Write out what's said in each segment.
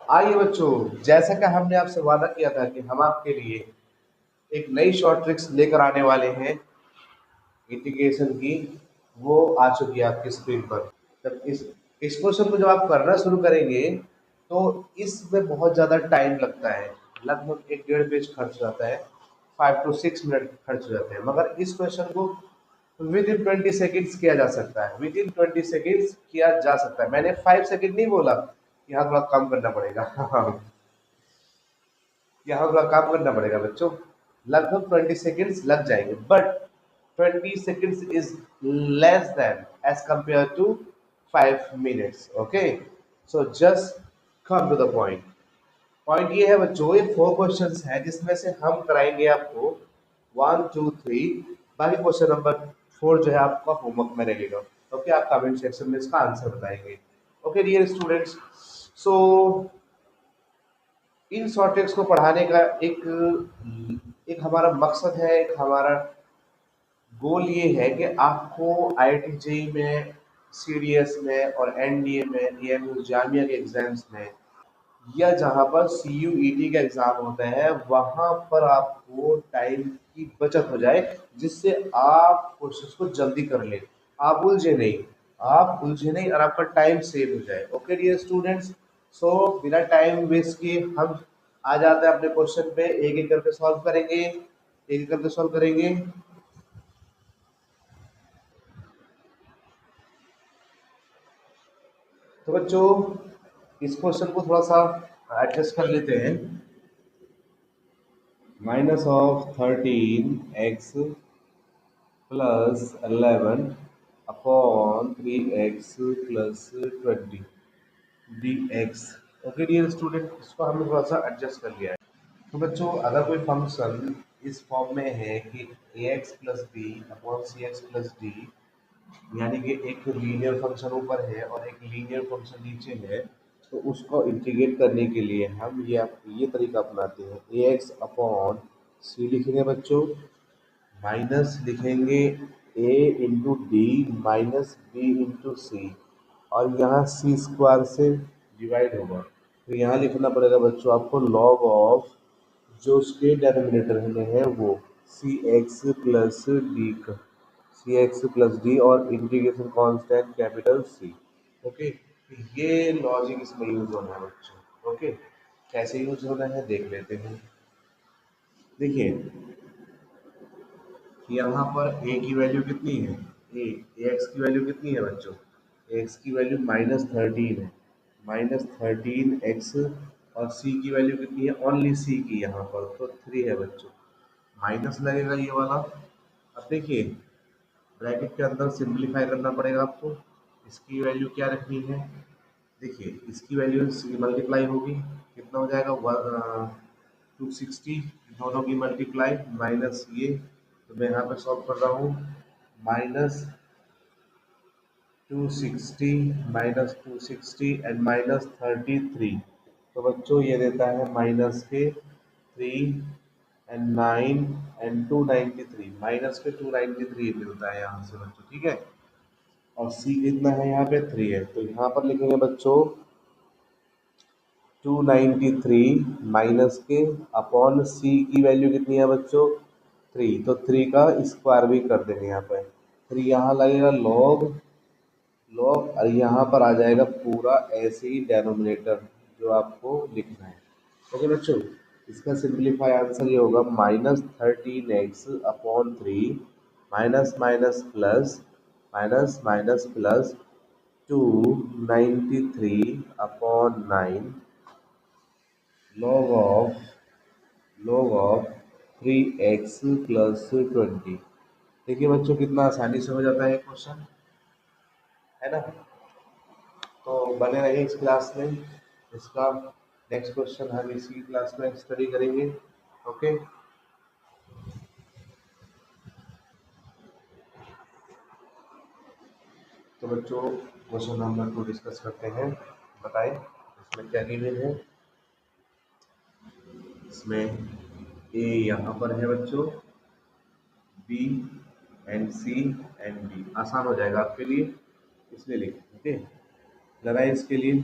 आइए बच्चों, जैसा कि हमने आपसे वादा किया था कि हम आपके लिए एक नई शॉर्ट ट्रिक्स लेकर आने वाले हैं इंटीग्रेशन की, वो आ चुकी है आपकी स्क्रीन पर। जब इस क्वेश्चन को जब आप करना शुरू करेंगे तो इसमें बहुत ज़्यादा टाइम लगता है, लगभग 1 डेढ़ पेज खर्च हो जाता है, 5 to 6 मिनट खर्च हो जाते हैं। मगर इस क्वेश्चन को विद इन 20 सेकेंड्स किया जा सकता है, विद इन 20 सेकेंड्स किया जा सकता है। मैंने 5 सेकेंड नहीं बोला, यहाँ थोड़ा कम करना पड़ेगा यहाँ थोड़ा काम करना पड़ेगा बच्चों, लगभग 20 सेकेंड्स लग जाएंगे, but 20 seconds is less than as compare to 5 minutes. Okay, so just come to the point. Point ये है बच्चों, ये 4 क्वेश्चंस हैं जिसमें से हम कराएंगे आपको 1 2 3, बाकी क्वेश्चन नंबर 4 जो है आपका होमवर्क में रहेगा। ओके, आप कमेंट सेक्शन में इसका आंसर बताएंगे। Okay dear students, so in short tricks को पढ़ाने का एक हमारा मकसद है, एक हमारा गोल ये है कि आपको आईआईटी जेईई में, सीडीएस में और एनडीए में, एएमयू जामिया के एग्जाम्स में, या जहाँ पर सीयूईटी का एग्जाम होता है वहां पर आपको टाइम की बचत हो जाए, जिससे आप क्वेश्चंस को जल्दी कर ले, आप उलझे नहीं, आप उलझे नहीं और आपका टाइम सेव हो जाए। ओके डियर स्टूडेंट्स, सो बिना टाइम वेस्ट किए हम आ जाते हैं अपने क्वेश्चन पे, एक एक करके सॉल्व करेंगे, एक एक करके सॉल्व करेंगे। तो बच्चों इस क्वेश्चन को थोड़ा सा एडजस्ट कर लेते हैं। -13x + 11/3x + 20 dx। Okay dear student, इसको हमने थोड़ा सा एडजस्ट कर लिया है। तो बच्चों अगर कोई फंक्शन इस फॉर्म में है कि ax + b/cx + d, यानी कि एक लीनियर फंक्शन ऊपर है और एक लीनियर फंक्शन नीचे है, तो उसको इंटीग्रेट करने के लिए हम ये तरीका अपनाते हैं। ax अपॉन c लिखेंगे बच्चों, माइनस लिखेंगे a into d minus b into c, और यहाँ सी स्क्वायर से डिवाइड होगा, तो यहाँ लिखना पड़ेगा बच्चों आपको लॉग ऑफ जो उसके डेनोमिनेटर में है वो सी एक्स प्लस डी का, सी एक्स प्लस डी और integration constant capital C. Okay, ये लॉजिक इसमें यूज होना है बच्चों। ओके, कैसे यूज होना है देख लेते हैं। देखिए यहाँ पर a की वैल्यू कितनी है, ए एक्स की वैल्यू कितनी है बच्चों, एक्स की वैल्यू -13 है, -13x, और c की वैल्यू कितनी है, ओनली c की यहाँ पर तो 3 है बच्चों, माइनस लगेगा ये वाला। अब देखिए ब्रैकेट के अंदर सिंपलीफाई करना पड़ेगा आपको, इसकी वैल्यू क्या रखनी है, देखिए इसकी वैल्यू से मल्टीप्लाई होगी, कितना हो जाएगा 260, दोनों की मल्टीप्लाई माइनस ये, तो मैं यहाँ पे सॉल्व कर रहा हूँ, -260 -260 एंड -33, तो बच्चों ये देता है -3 एंड 9 एंड 293, -293 मिलता है यहाँ से बच्चों, ठीक है। और सी कितना है यहाँ पे 3 है, तो यहाँ पर लिखेंगे बच्चों 293 माइनस के अपॉन सी की वैल्यू कितनी है बच्चों 3, तो 3 का स्क्वायर भी कर देंगे यहाँ पे, फिर यहाँ लगेगा लॉग लॉग, और यहाँ पर आ जाएगा पूरा ऐसे ही डेनोमिनेटर जो आपको लिखना है। ओके बच्चों, इसका सिंपलीफाई आंसर ये होगा -13x/3 minus minus plus minus minus plus 293/9 log of 3x + 20। देखिए बच्चों कितना आसानी से हो जाता है क्वेश्चन, है ना। तो बने रहिए इस क्लास में, इसका नेक्स्ट क्वेश्चन हम इसी क्लास में स्टडी करेंगे। ओके, तो बच्चों क्वेश्चन नंबर 2 डिस्कस करते हैं, बताएं इसमें क्या गिवन है। इसमें ए यहाँ पर है बच्चों, b and c and d, आसान हो जाएगा आपके लिए इसलिए लिखें। ओके, लगाए इसके लिए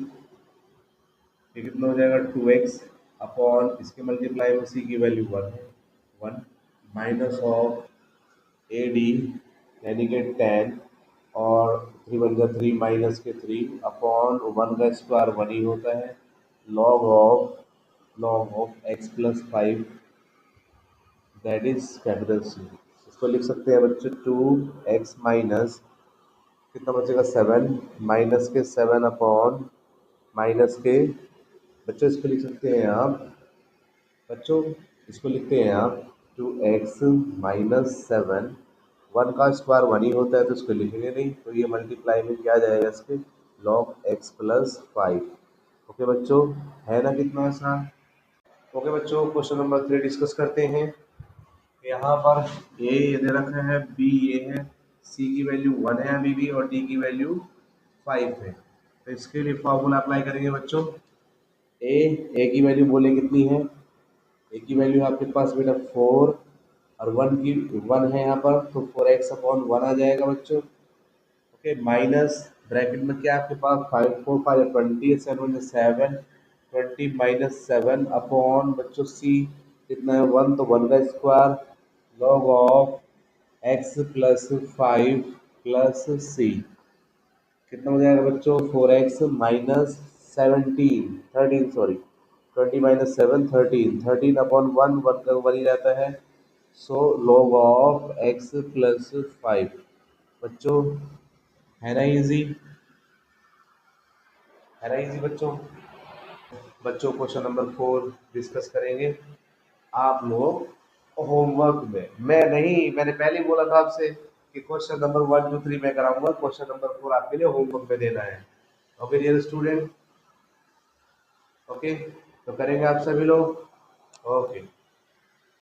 ये कितना हो जाएगा 2x अपॉन इसके मल्टीप्लाई में c की वैल्यू 1 है 1 माइनस ऑफ ए डी यानी कि 10 और 3 बन गया 3 माइनस के 3 अपॉन 1 का स्क्वायर 1 ही होता है log of x plus 5 that is capital C। इसको लिख सकते हैं बच्चों 2x माइनस कितना बचेगा 7 माइनस के 7 अपॉन माइनस के बच्चों इसको लिख सकते हैं आप बच्चों इसको लिखते हैं आप 2x माइनस 7 1 का स्क्वायर 1 ही होता है तो इसको लिखेंगे नहीं तो ये मल्टीप्लाई में क्या जाएगा इसके लॉग x प्लस 5। ओके बच्चों है ना कितना आसान। ओके बच्चों क्वेश्चन नंबर 3 डिस्कस करते हैं। यहाँ पर ए ये दे रखा है बी ये है सी की वैल्यू 1 है अभी भी और डी की वैल्यू 5 है तो इसके लिए फॉर्मूला अप्लाई करेंगे बच्चों। ए की वैल्यू बोले कितनी है ए की वैल्यू आपके पास बेटा 4 और 1 है यहाँ पर तो 4x अपॉन 1 आ जाएगा बच्चों। ओके माइनस ब्रैकेट में क्या आपके पास 5 4 5 20 7 7 20 माइनस 7 अपॉन बच्चों सी कितना है 1 तो 1 का square log of x plus 5 plus c कितना हो जाएगा बच्चों 4x minus 13 sorry 20 minus 7 13 upon 1 1 का 1 ही रहता है so log of x plus 5 बच्चों है ना इजी बच्चों। बच्चों क्वेश्चन नंबर 4 डिस्कस करेंगे आप लोग होमवर्क में मैं नहीं मैंने पहले ही बोला था आपसे कि क्वेश्चन नंबर 1 2 3 मैं कराऊंगा क्वेश्चन नंबर 4 आपके लिए होमवर्क में देना है। ओके डियर स्टूडेंट ओके तो करेंगे आप सभी लोग ओके।